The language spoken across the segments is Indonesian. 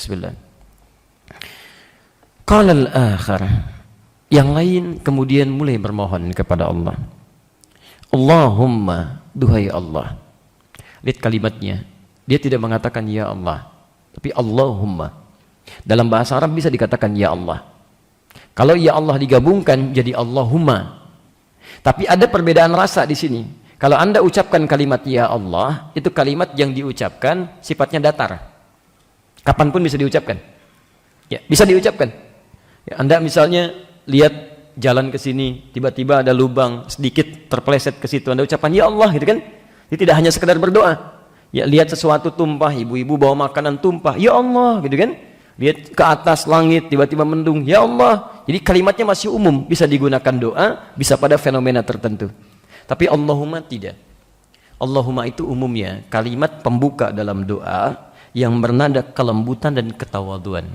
Bismillah. Qala al-akhar, yang lain kemudian mulai bermohon kepada Allah. Allahumma, duhai Allah. Lihat kalimatnya, dia tidak mengatakan ya Allah, tapi Allahumma. Dalam bahasa Arab bisa dikatakan ya Allah. Kalau ya Allah digabungkan jadi Allahumma. Tapi ada perbedaan rasa di sini. Kalau Anda ucapkan kalimat ya Allah, itu kalimat yang diucapkan sifatnya datar. Kapanpun bisa diucapkan. Ya, bisa diucapkan. Ya, Anda misalnya lihat jalan ke sini, tiba-tiba ada lubang sedikit terpeleset ke situ, Anda ucapkan ya Allah gitu kan? Ini tidak hanya sekedar berdoa. Ya, lihat sesuatu tumpah, ibu-ibu bawa makanan tumpah, ya Allah gitu kan? Lihat ke atas langit tiba-tiba mendung, ya Allah. Jadi kalimatnya masih umum, bisa digunakan doa, bisa pada fenomena tertentu. Tapi Allahumma tidak. Allahumma itu umumnya kalimat pembuka dalam doa yang bernada kelembutan dan ketawaduan.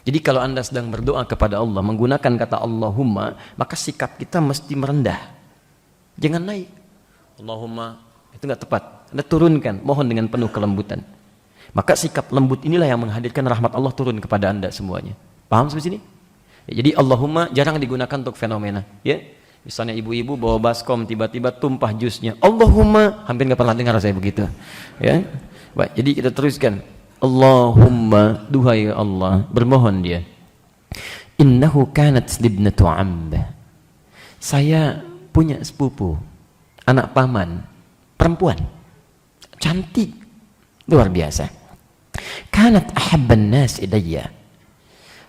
Jadi kalau Anda sedang berdoa kepada Allah menggunakan kata Allahumma, maka sikap kita mesti merendah. Jangan naik. Allahumma, itu nggak tepat. Anda turunkan, mohon dengan penuh kelembutan. Maka sikap lembut inilah yang menghadirkan rahmat Allah turun kepada Anda semuanya. Paham sampai sini? Ya, jadi Allahumma jarang digunakan untuk fenomena. Ya, misalnya ibu-ibu bawa baskom tiba-tiba tumpah jusnya. Allahumma, hampir nggak pernah dengar saya begitu. Ya, baik. Jadi kita teruskan. Allahumma, duhai Allah, bermohon dia. Innahu kanat libnatu amb. Saya punya sepupu, anak paman, perempuan, cantik, luar biasa. Kanat ahabban nas ilayya.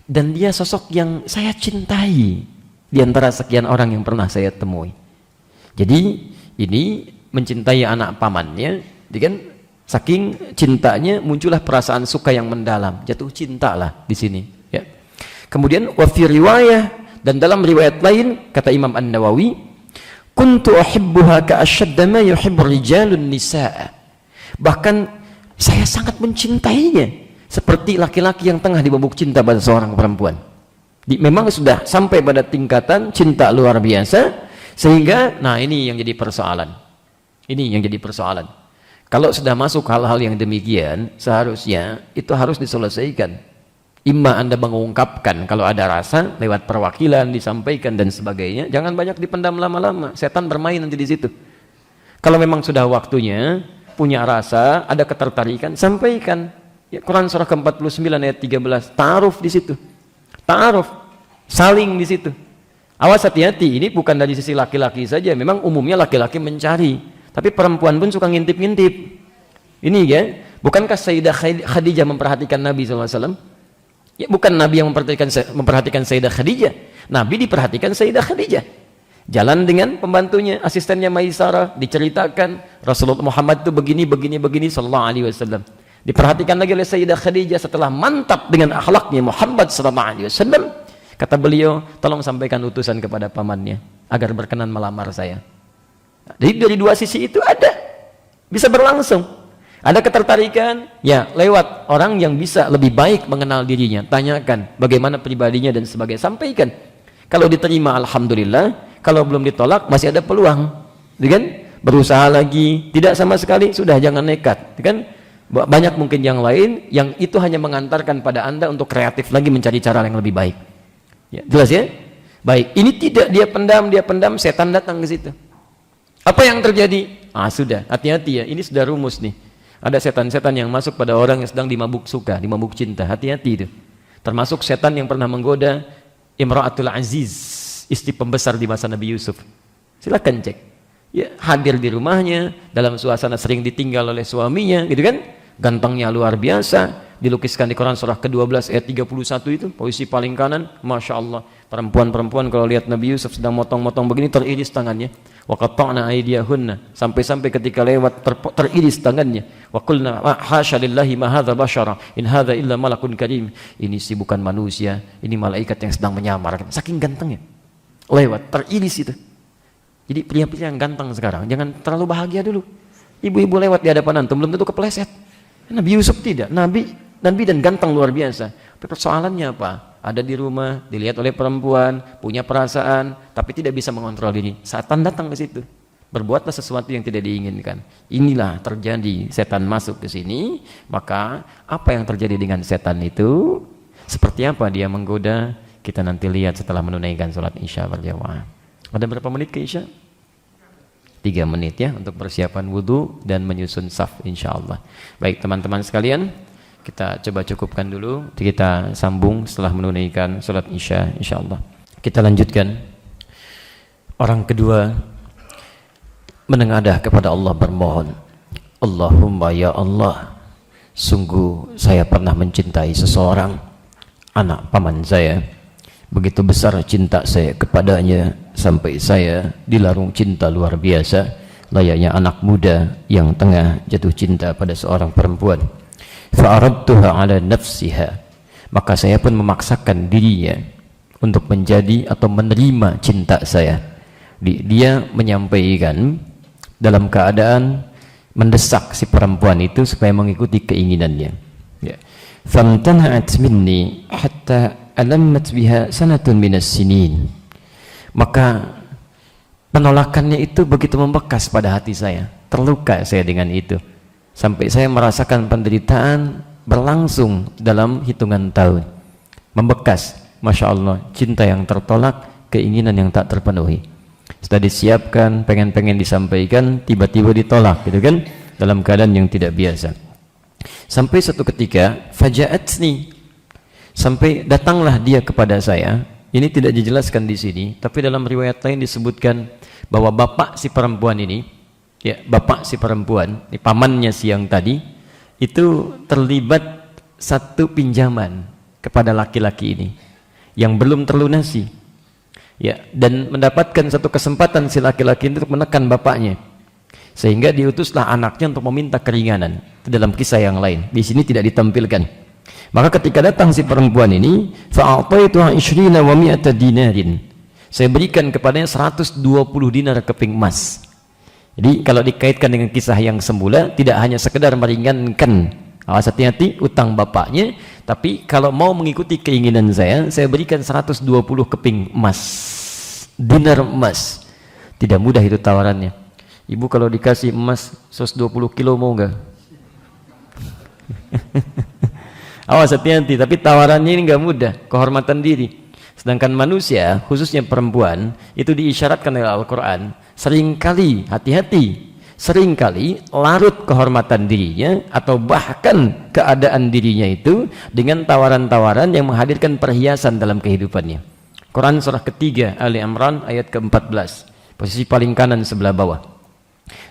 Dan dia sosok yang saya cintai di antara sekian orang yang pernah saya temui. Jadi ini mencintai anak pamannya, kan? Saking cintanya muncullah perasaan suka yang mendalam, jatuh cinta lah di sini. Ya. Kemudian wa fi riwayah, dan dalam riwayat lain kata Imam An-Nawawi, kuntu uhibbuha ka ashadda ma yuhibbu rijalun nisaa. Bahkan saya sangat mencintainya seperti laki-laki yang tengah dibabuk cinta pada seorang perempuan. Memang sudah sampai pada tingkatan cinta luar biasa, sehingga nah ini yang jadi persoalan. Ini yang jadi persoalan. Kalau sudah masuk hal-hal yang demikian, seharusnya itu harus diselesaikan. Imma Anda mengungkapkan kalau ada rasa lewat perwakilan disampaikan dan sebagainya, jangan banyak dipendam lama-lama. Setan bermain nanti di situ. Kalau memang sudah waktunya, punya rasa, ada ketertarikan, sampaikan. Ya, Quran surah ke-49 ayat 13, ta'aruf di situ. Ta'aruf, saling di situ. Awas, hati-hati, ini bukan dari sisi laki-laki saja, memang umumnya laki-laki mencari. Tapi perempuan pun suka ngintip-ngintip. Ini ya, bukankah Sayyidah Khadijah memperhatikan Nabi SAW? Ya, bukan Nabi yang memperhatikan Sayyidah Khadijah. Nabi diperhatikan Sayyidah Khadijah. Jalan dengan pembantunya, asistennya Maisarah, diceritakan Rasulullah Muhammad itu begini sallallahu alaihi wasallam. Diperhatikan lagi oleh Sayyidah Khadijah setelah mantap dengan akhlaknya Muhammad sallallahu alaihi wasallam. Kata beliau, tolong sampaikan utusan kepada pamannya agar berkenan melamar saya. Jadi dari dua sisi itu ada, bisa berlangsung. Ada ketertarikan, ya lewat orang yang bisa lebih baik mengenal dirinya. Tanyakan bagaimana pribadinya dan sebagainya, sampaikan. Kalau diterima alhamdulillah, kalau belum ditolak masih ada peluang, kan? Berusaha lagi, tidak sama sekali sudah jangan nekat, kan? Banyak mungkin yang lain yang itu hanya mengantarkan pada Anda untuk kreatif lagi mencari cara yang lebih baik. Ya, jelas ya? Baik, ini tidak dia pendam, setan datang ke situ. Apa yang terjadi? Sudah, hati-hati ya, ini sudah rumus nih. Ada setan-setan yang masuk pada orang yang sedang dimabuk suka, dimabuk cinta, hati-hati itu. Termasuk setan yang pernah menggoda Imra'atul Aziz, istri pembesar di masa Nabi Yusuf. Silakan cek. Ya, hadir di rumahnya, dalam suasana sering ditinggal oleh suaminya, gitu kan? Gantengnya luar biasa, dilukiskan di Quran surah ke-12 ayat 31 itu, posisi paling kanan, Masya Allah. Perempuan-perempuan kalau lihat Nabi Yusuf sedang motong-motong begini, teriris tangannya. Wa qatta'na aydiyahunna, sampai-sampai ketika lewat teriris tangannya. Wa qulna hasya lillahi ma hadza basyara in hadza illa malakun karim. Ini sih bukan manusia, ini malaikat yang sedang menyamar. Saking gantengnya. Lewat teriris itu. Jadi pria-pria yang ganteng sekarang jangan terlalu bahagia dulu. Ibu-ibu lewat di hadapan antum belum tentu kepleset. Nabi Yusuf tidak, Nabi dan ganteng luar biasa. Persoalannya apa? Ada di rumah, dilihat oleh perempuan, punya perasaan, tapi tidak bisa mengontrol diri. Setan datang ke situ. Berbuatlah sesuatu yang tidak diinginkan. Inilah terjadi, setan masuk ke sini, maka apa yang terjadi dengan setan itu, seperti apa dia menggoda, kita nanti lihat setelah menunaikan sholat isya berjamaah. Ada berapa menit ke isya? 3 menit ya, untuk persiapan wudhu dan menyusun saf insyaallah. Baik teman-teman sekalian, kita coba cukupkan dulu, kita sambung setelah menunaikan sholat isya insyaallah. Kita lanjutkan. Orang kedua menengadah kepada Allah bermohon, Allahumma ya Allah, sungguh saya pernah mencintai seseorang, anak paman saya. Begitu besar cinta saya kepadanya sampai saya dilarung cinta luar biasa, layaknya anak muda yang tengah jatuh cinta pada seorang perempuan. Fa'aradtuha ala nafsiha, maka saya pun memaksakan dirinya untuk menjadi atau menerima cinta saya. Dia menyampaikan dalam keadaan mendesak si perempuan itu supaya mengikuti keinginannya. Ya. Famtana'at minni hatta alammat biha sanatun minas sinin. Maka penolakannya itu begitu membekas pada hati saya. Terluka saya dengan itu. Sampai saya merasakan penderitaan berlangsung dalam hitungan tahun. Membekas, Masya Allah, cinta yang tertolak, keinginan yang tak terpenuhi. Sudah disiapkan, pengen-pengen disampaikan, tiba-tiba ditolak, gitu kan? Dalam keadaan yang tidak biasa. Sampai suatu ketika, faja'atni, sampai datanglah dia kepada saya. Ini tidak dijelaskan di sini, tapi dalam riwayat lain disebutkan bahwa bapak si perempuan ini, ya bapak si perempuan, pamannya si yang tadi, itu terlibat satu pinjaman kepada laki-laki ini yang belum terlunasi. Ya, dan mendapatkan satu kesempatan si laki-laki itu untuk menekan bapaknya, sehingga diutuslah anaknya untuk meminta keringanan. Itu dalam kisah yang lain, di sini tidak ditampilkan. Maka ketika datang si perempuan ini, fa'ataituha 20 wa 100 dinarin, saya berikan kepadanya 120 dinar keping emas. Jadi kalau dikaitkan dengan kisah yang semula, tidak hanya sekedar meringankan, awas hati-hati utang bapaknya, tapi kalau mau mengikuti keinginan saya berikan 120 keping emas, dinar emas. Tidak mudah itu tawarannya. Ibu kalau dikasih emas 120 kilo mau enggak? Awas hati-hati, tapi tawarannya ini enggak mudah, kehormatan diri. Sedangkan manusia, khususnya perempuan, itu diisyaratkan oleh Al-Quran, seringkali, hati-hati, seringkali larut kehormatan dirinya atau bahkan keadaan dirinya itu dengan tawaran-tawaran yang menghadirkan perhiasan dalam kehidupannya. Quran surah ketiga Ali Imran ayat ke-14, posisi paling kanan sebelah bawah.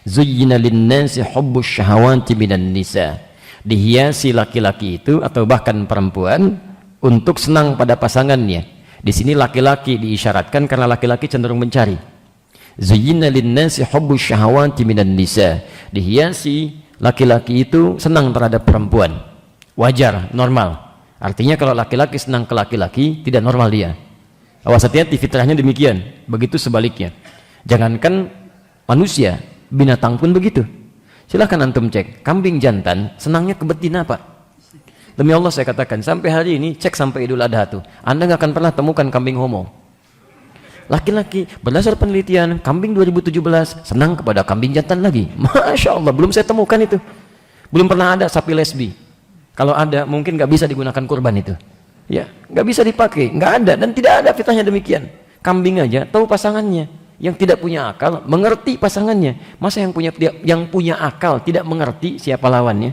Zuyyina lin-nasi hubbus syahawati minan nisa, dihiasi laki-laki itu atau bahkan perempuan untuk senang pada pasangannya. Di sini laki-laki diisyaratkan karena laki-laki cenderung mencari. Zuyyina lin-nasi hubbus syahawati minan nisa, dihiasi laki-laki itu senang terhadap perempuan. Wajar, normal. Artinya kalau laki-laki senang ke laki-laki, tidak normal dia. Awas hati-hati, fitrahnya demikian. Begitu sebaliknya. Jangankan manusia, binatang pun begitu. Silahkan antum cek, kambing jantan senangnya ke betina Pak. Demi Allah saya katakan, sampai hari ini cek sampai Idul Adha tuh, Anda nggak akan pernah temukan kambing homo. Laki-laki, berdasar penelitian, kambing 2017 senang kepada kambing jantan lagi. Masya Allah, belum saya temukan itu. Belum pernah ada sapi lesbi. Kalau ada, mungkin nggak bisa digunakan kurban itu. Ya, nggak bisa dipakai, nggak ada dan tidak ada fitrahnya demikian. Kambing aja tahu pasangannya. Yang tidak punya akal mengerti pasangannya. Masa yang punya akal tidak mengerti siapa lawannya?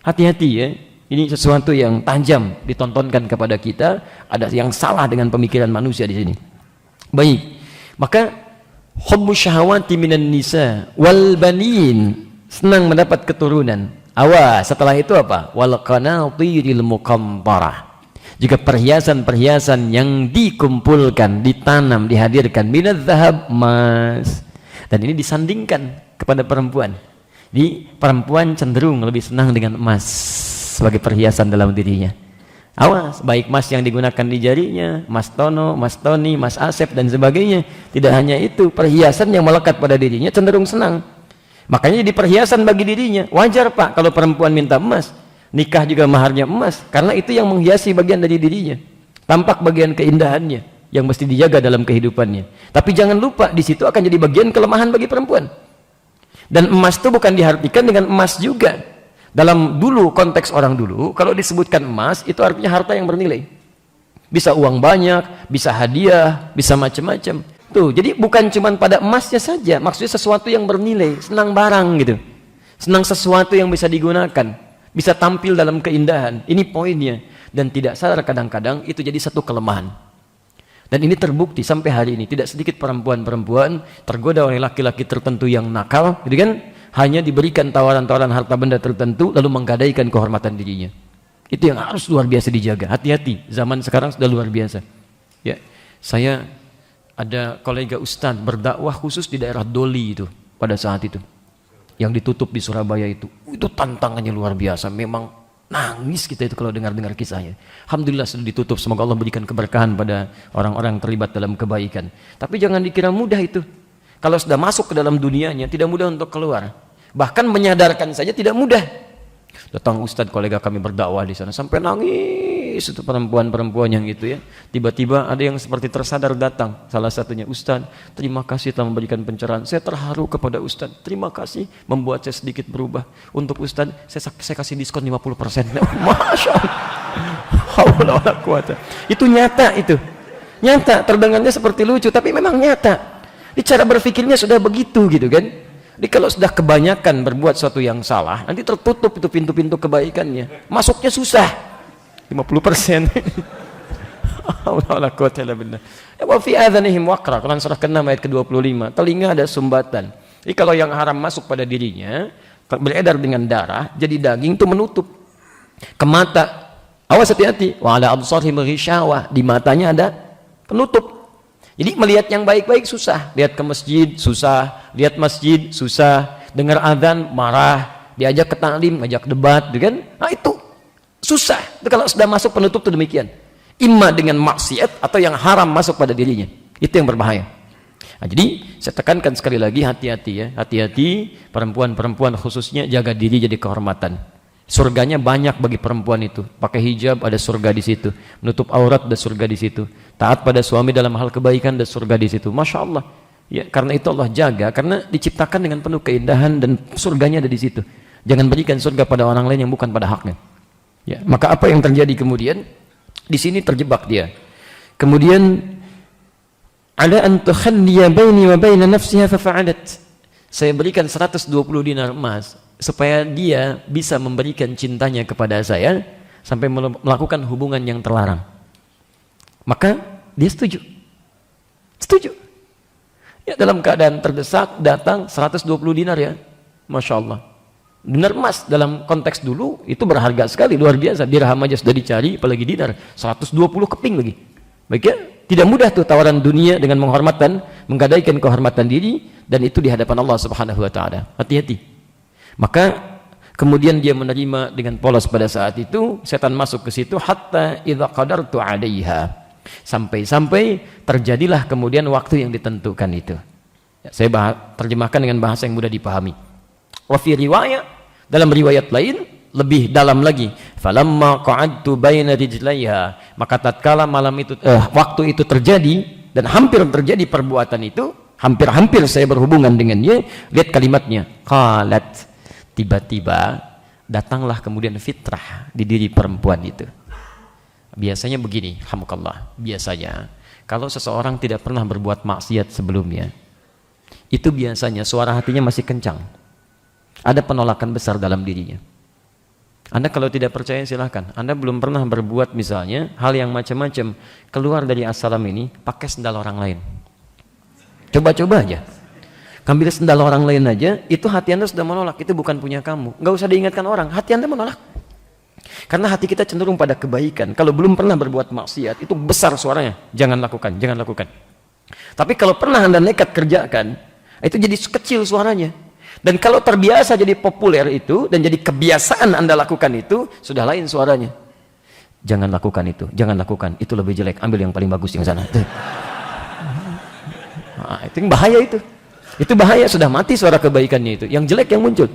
Hati-hati ya. Ini sesuatu yang tajam ditontonkan kepada kita. Ada yang salah dengan pemikiran manusia di sini. Baik, maka hubbus syahawati minan nisa wal banin, senang mendapat keturunan. Awas, setelah itu apa? Wal qanatiril muqantarah, juga perhiasan-perhiasan yang dikumpulkan, ditanam, dihadirkan minadz zahab, emas. Dan ini disandingkan kepada perempuan. Di perempuan cenderung lebih senang dengan emas sebagai perhiasan dalam dirinya. Awas, baik emas yang digunakan di jarinya, emas tono, emas toni, emas asep dan sebagainya. Tidak hanya itu, perhiasan yang melekat pada dirinya cenderung senang. Makanya jadi perhiasan bagi dirinya. Wajar Pak kalau perempuan minta emas, nikah juga maharnya emas, karena itu yang menghiasi bagian dari dirinya. Tampak bagian keindahannya yang mesti dijaga dalam kehidupannya. Tapi jangan lupa di situ akan jadi bagian kelemahan bagi perempuan. Dan emas itu bukan diartikan dengan emas juga. Dalam dulu konteks orang dulu, kalau disebutkan emas itu artinya harta yang bernilai. Bisa uang banyak, bisa hadiah, bisa macam-macam. Tuh, jadi bukan cuma pada emasnya saja, maksudnya sesuatu yang bernilai, senang barang gitu. Senang sesuatu yang bisa digunakan, bisa tampil dalam keindahan. Ini poinnya. Dan tidak sadar kadang-kadang itu jadi satu kelemahan. Dan ini terbukti sampai hari ini. Tidak sedikit perempuan-perempuan tergoda oleh laki-laki tertentu yang nakal, gitu kan? Hanya diberikan tawaran-tawaran harta benda tertentu, lalu menggadaikan kehormatan dirinya. Itu yang harus luar biasa dijaga. Hati-hati, zaman sekarang sudah luar biasa. Ya, saya ada kolega ustadz berdakwah khusus di daerah Doli itu pada saat itu. Yang ditutup di Surabaya itu tantangannya luar biasa. Memang nangis kita itu kalau dengar-dengar kisahnya. Alhamdulillah sudah ditutup, semoga Allah berikan keberkahan pada orang-orang yang terlibat dalam kebaikan. Tapi jangan dikira mudah itu. Kalau sudah masuk ke dalam dunianya, tidak mudah untuk keluar. Bahkan menyadarkan saja tidak mudah. Datang ustadz kolega kami berdakwah di sana sampai nangis itu perempuan-perempuan yang itu ya. Tiba-tiba ada yang seperti tersadar datang. Salah satunya, ustadz, terima kasih telah memberikan pencerahan. Saya terharu kepada ustadz. Terima kasih membuat saya sedikit berubah. Untuk ustadz, saya kasih diskon 50%. Masya Allah. Itu nyata itu. Nyata, terdengarnya seperti lucu, tapi memang nyata. Di cara berpikirnya sudah begitu gitu kan. Jadi kalau sudah kebanyakan berbuat sesuatu yang salah, nanti tertutup itu pintu-pintu kebaikannya. Masuknya susah. 50%. Wa fi adhanihim waqra. Quran surah ke-6 ayat ke-25. Telinga ada sumbatan. Jadi kalau yang haram masuk pada dirinya, beredar dengan darah, jadi daging itu menutup. Ke mata, awas hati-hati. Wa ala absarihim ghishawah. Di matanya ada penutup. Jadi melihat yang baik-baik susah. Lihat ke masjid susah, lihat masjid susah, dengar azan marah, diajak ke taklim, ngajak debat, gitu kan? Nah itu susah. Itu kalau sudah masuk penutup itu demikian. Imma dengan maksiat atau yang haram masuk pada dirinya. Itu yang berbahaya. Nah, jadi saya tekankan sekali lagi, hati-hati ya. Hati-hati perempuan-perempuan khususnya jaga diri jadi kehormatan. Surganya banyak bagi perempuan itu. Pakai hijab ada surga di situ. Menutup aurat ada surga di situ. Taat pada suami dalam hal kebaikan ada surga di situ. Masya Allah. Ya, karena itu Allah jaga. Karena diciptakan dengan penuh keindahan dan surganya ada di situ. Jangan berikan surga pada orang lain yang bukan pada haknya. Ya, maka apa yang terjadi kemudian? Di sini terjebak dia. Kemudian ala an tukhalliya baini wa baina nafsiha fa fa'alat. Saya berikan 120 dinar emas supaya dia bisa memberikan cintanya kepada saya sampai melakukan hubungan yang terlarang. Maka dia setuju. Setuju. Ya, dalam keadaan terdesak datang 120 dinar ya. Masya Allah. Dinar emas dalam konteks dulu itu berharga sekali, luar biasa. Dirham aja sudah dicari, apalagi dinar. 120 keping lagi. Baik ya, tidak mudah tuh tawaran dunia dengan menghormatkan, menggadaikan kehormatan diri, dan itu di hadapan Allah Subhanahu wa taala. Hati-hati. Maka kemudian dia menerima dengan polos pada saat itu, setan masuk ke situ hatta idza qadartu 'alaiha. Sampai-sampai terjadilah kemudian waktu yang ditentukan itu. Ya, saya terjemahkan dengan bahasa yang mudah dipahami. Wa fi riwayat, dalam riwayat lain lebih dalam lagi, falamma qa'adtu baina rijlaiha, maka tatkala malam itu waktu itu terjadi dan hampir terjadi perbuatan itu, hampir-hampir saya berhubungan dengannya, lihat kalimatnya, qalat, tiba-tiba datanglah kemudian fitrah di diri perempuan itu. Biasanya begini, alhamdulillah, biasanya kalau seseorang tidak pernah berbuat maksiat sebelumnya, itu biasanya suara hatinya masih kencang. Ada penolakan besar dalam dirinya. Anda kalau tidak percaya silahkan. Anda belum pernah berbuat misalnya hal yang macam-macam, keluar dari assalam ini pakai sendal orang lain. Coba-coba aja. Ambil sendal orang lain aja, itu hati Anda sudah menolak, itu bukan punya kamu. Nggak usah diingatkan orang, hati Anda menolak. Karena hati kita cenderung pada kebaikan. Kalau belum pernah berbuat maksiat, itu besar suaranya. Jangan lakukan, jangan lakukan. Tapi kalau pernah Anda nekat kerjakan, itu jadi kecil suaranya. Dan kalau terbiasa jadi populer itu, dan jadi kebiasaan Anda lakukan itu, sudah lain suaranya. Jangan lakukan itu, jangan lakukan. Itu lebih jelek, ambil yang paling bagus yang sana. Nah, itu yang bahaya itu. Itu bahaya, sudah mati suara kebaikannya itu. Yang jelek yang muncul.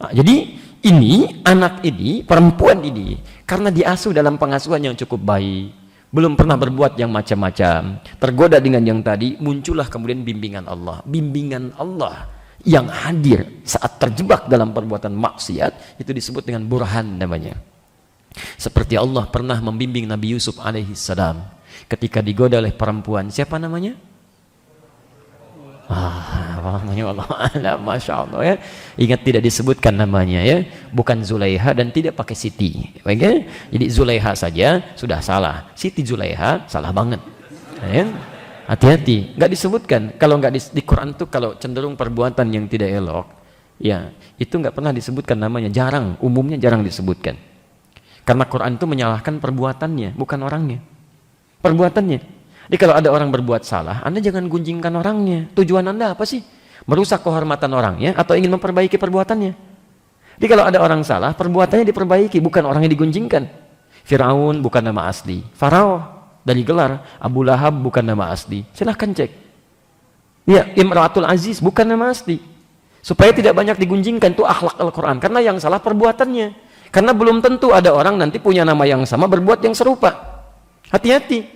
Nah, jadi ini, anak ini, perempuan ini, karena diasuh dalam pengasuhan yang cukup baik, belum pernah berbuat yang macam-macam, tergoda dengan yang tadi, muncullah kemudian bimbingan Allah. Bimbingan Allah yang hadir saat terjebak dalam perbuatan maksiat itu disebut dengan burhan namanya. Seperti Allah pernah membimbing Nabi Yusuf alaihi salam ketika digoda oleh perempuan, siapa namanya? Namanya Allah, Masya Allah ya. Ingat tidak disebutkan namanya ya, bukan Zulaiha dan tidak pakai Siti. Baik ya? Jadi Zulaiha saja sudah salah, Siti Zulaiha salah banget. Ya? Hati-hati, nggak disebutkan. Kalau nggak di Quran tuh kalau cenderung perbuatan yang tidak elok, ya itu nggak pernah disebutkan namanya, jarang, umumnya jarang disebutkan. Karena Quran itu menyalahkan perbuatannya, bukan orangnya. Perbuatannya. Jadi kalau ada orang berbuat salah, Anda jangan gunjingkan orangnya. Tujuan Anda apa sih? Merusak kehormatan orangnya atau ingin memperbaiki perbuatannya? Jadi kalau ada orang salah, perbuatannya diperbaiki, bukan orangnya digunjingkan. Firaun bukan nama asli. Farao dari gelar. Abu Lahab bukan nama asli. Silahkan cek. Ya, Imratul Aziz bukan nama asli. Supaya tidak banyak digunjingkan, itu akhlak Al-Quran. Karena yang salah perbuatannya. Karena belum tentu ada orang nanti punya nama yang sama berbuat yang serupa. Hati-hati.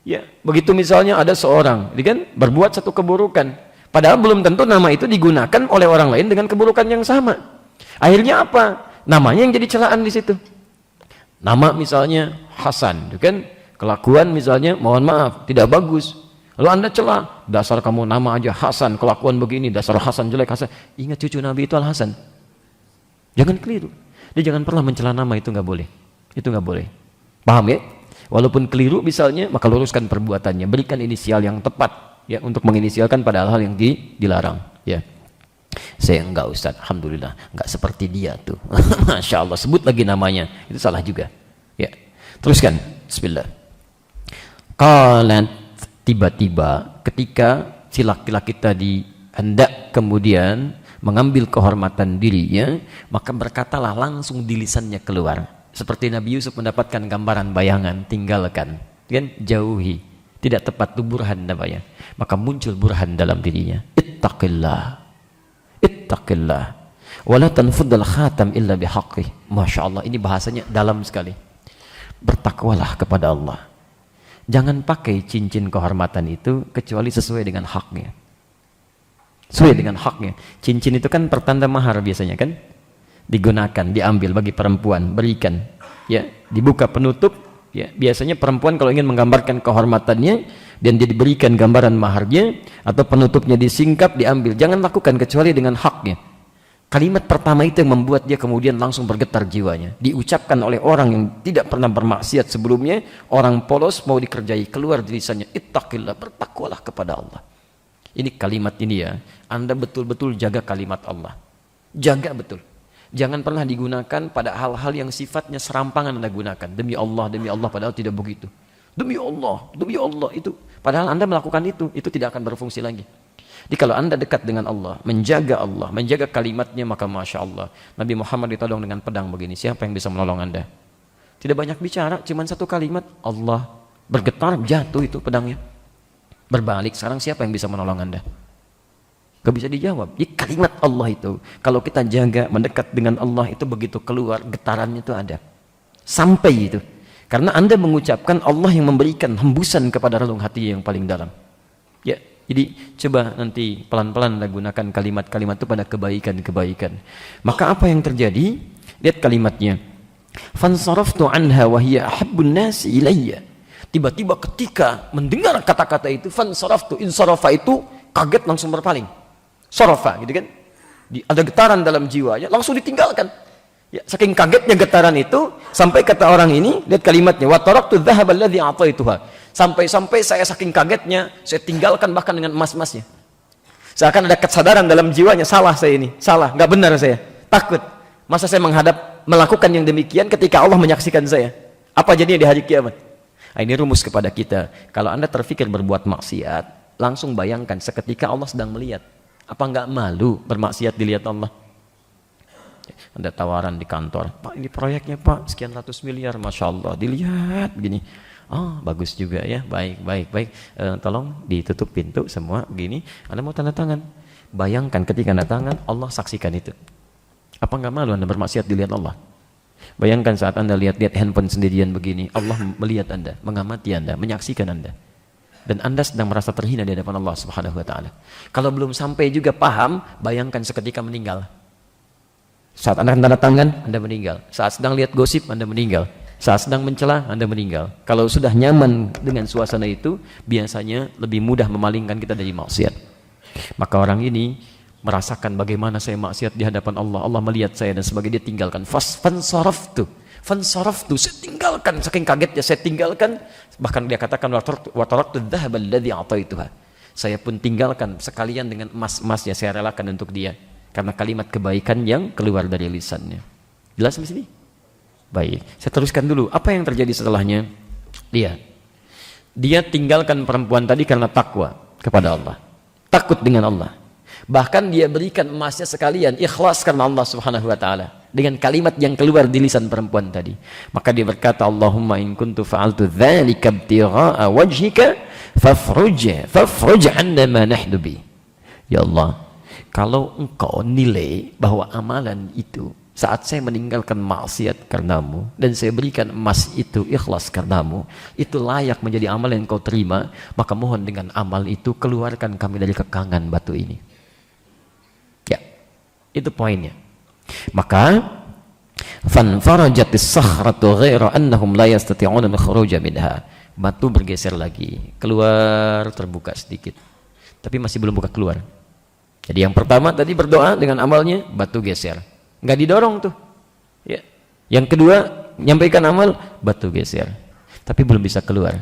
Ya, begitu misalnya ada seorang, kan, berbuat satu keburukan, padahal belum tentu nama itu digunakan oleh orang lain dengan keburukan yang sama. Akhirnya apa? Namanya yang jadi celaan di situ. Nama misalnya Hasan, kan, kelakuan misalnya, mohon maaf, tidak bagus. Lalu Anda celah, dasar kamu nama aja Hasan, kelakuan begini, dasar Hasan jelek Hasan. Ingat cucu Nabi itu Al Hasan. Jangan keliru. Dia jangan pernah mencela nama, itu nggak boleh. Itu nggak boleh. Paham ya? Walaupun keliru misalnya, maka luruskan perbuatannya, berikan inisial yang tepat ya untuk menginisialkan pada hal-hal yang dilarang ya. Saya enggak Ustaz, alhamdulillah enggak seperti dia tuh. Masya Allah, sebut lagi namanya, itu salah juga ya. Teruskan, bismillah. Qalat, tiba-tiba ketika si laki-laki tadi hendak kemudian mengambil kehormatan dirinya, maka berkatalah langsung di lisannya keluar. Seperti Nabi Yusuf mendapatkan gambaran bayangan, tinggalkan, kan, jauhi, tidak tepat, itu burhan namanya. Maka muncul burhan dalam dirinya. Ittaqillah, ittaqillah, wala tanfuddal khatam illa bihaqqih. Masya Allah, ini bahasanya dalam sekali. Bertakwalah kepada Allah. Jangan pakai cincin kehormatan itu kecuali sesuai dengan haknya. Sesuai dengan haknya. Cincin itu kan pertanda mahar biasanya kan? Digunakan, diambil bagi perempuan, berikan ya, dibuka penutup ya. Biasanya perempuan kalau ingin menggambarkan kehormatannya dan dia diberikan gambaran maharnya atau penutupnya disingkap, diambil, jangan lakukan kecuali dengan haknya. Kalimat pertama itu yang membuat dia kemudian langsung bergetar jiwanya, diucapkan oleh orang yang tidak pernah bermaksiat sebelumnya, orang polos mau dikerjai, keluar dari lisannya, ittaqillah, bertakwalah kepada Allah. Ini kalimat ini ya, Anda betul-betul jaga kalimat Allah, jaga betul. Jangan pernah digunakan pada hal-hal yang sifatnya serampangan Anda gunakan. Demi Allah, padahal tidak begitu. Demi Allah, itu. Padahal Anda melakukan itu tidak akan berfungsi lagi. Jadi kalau Anda dekat dengan Allah, menjaga kalimatnya, maka Masya Allah. Nabi Muhammad ditodong dengan pedang begini, siapa yang bisa menolong Anda? Tidak banyak bicara, cuma satu kalimat, Allah bergetar, jatuh itu pedangnya. Berbalik, sekarang siapa yang bisa menolong Anda? Gak bisa dijawab. Jadi kalimat Allah itu, kalau kita jaga, mendekat dengan Allah itu, begitu keluar, getarannya itu ada. Sampai itu. Karena Anda mengucapkan, Allah yang memberikan hembusan kepada relung hati yang paling dalam. Ya, jadi coba nanti pelan-pelan Anda gunakan kalimat-kalimat itu pada kebaikan-kebaikan. Maka apa yang terjadi? Lihat kalimatnya. Fansaraftu anha wa hiya ahabbun nasi ilayya. Tiba-tiba ketika mendengar kata-kata itu, fansaraftu, insarafa itu kaget langsung berpaling. Sorofa, gitu kan? Ada getaran dalam jiwanya, langsung ditinggalkan. Ya, saking kagetnya getaran itu, sampai kata orang ini, lihat kalimatnya, wa taraktu dzahaba alladzi a'taituha. Sampai-sampai saya saking kagetnya, saya tinggalkan bahkan dengan emas-emasnya. Seakan ada kesadaran dalam jiwanya, salah saya ini, salah, nggak benar saya, takut. Masa saya melakukan yang demikian ketika Allah menyaksikan saya? Apa jadinya di hari kiamat? Nah, ini rumus kepada kita. Kalau Anda terfikir berbuat maksiat, langsung bayangkan seketika Allah sedang melihat. Apa enggak malu bermaksiat dilihat Allah? Ada tawaran di kantor, Pak ini proyeknya Pak sekian ratus miliar, Masya Allah, dilihat gini, oh bagus juga ya, baik, tolong ditutup pintu semua gini, Anda mau tanda tangan. Bayangkan ketika tanda tangan, Allah saksikan itu. Apa enggak malu Anda bermaksiat dilihat Allah? Bayangkan saat Anda lihat-lihat handphone sendirian begini, Allah melihat Anda, mengamati Anda, menyaksikan Anda. Dan Anda sedang merasa terhina di hadapan Allah Subhanahu wa taala. Kalau belum sampai juga paham, bayangkan seketika meninggal. Saat Anda tanda tangan, Anda meninggal. Saat sedang lihat gosip, Anda meninggal. Saat sedang mencela, Anda meninggal. Kalau sudah nyaman dengan suasana itu, biasanya lebih mudah memalingkan kita dari maksiat. Maka orang ini merasakan bagaimana saya maksiat di hadapan Allah. Allah melihat saya dan sebagai dia tinggalkan. Fansaraftu, saya tinggalkan. Saking kagetnya saya tinggalkan. Bahkan dia katakan wa taraktu dzahaba alladhi a'taituha. Saya pun tinggalkan sekalian dengan emas-emasnya saya relakan untuk dia. Karena kalimat kebaikan yang keluar dari lisannya. Jelas di sini? Baik, saya teruskan dulu. Apa yang terjadi setelahnya? Dia tinggalkan perempuan tadi karena takwa kepada Allah. Takut dengan Allah. Bahkan dia berikan emasnya sekalian, ikhlas karena Allah Subhanahu wa taala. Dengan kalimat yang keluar di lisan perempuan tadi. Maka dia berkata, Allahumma in kuntu fa'altu dzalika ibtigha'a wajhika fafruj 'anna ma nahnu bi. Ya Allah, kalau engkau nilai bahwa amalan itu saat saya meninggalkan maksiat karenamu dan saya berikan emas itu ikhlas karenamu, itu layak menjadi amal yang kau terima, maka mohon dengan amal itu keluarkan kami dari kekangan batu ini. Ya, itu poinnya. Maka fanfarajatis sakhratu ghaira annahum la yastati'una al-khuruja minha. Batu bergeser lagi, keluar terbuka sedikit. Tapi masih belum buka keluar. Jadi yang pertama tadi berdoa dengan amalnya, batu geser. Enggak didorong tuh. Ya. Yang kedua, nyampaikan amal, batu geser. Tapi belum bisa keluar.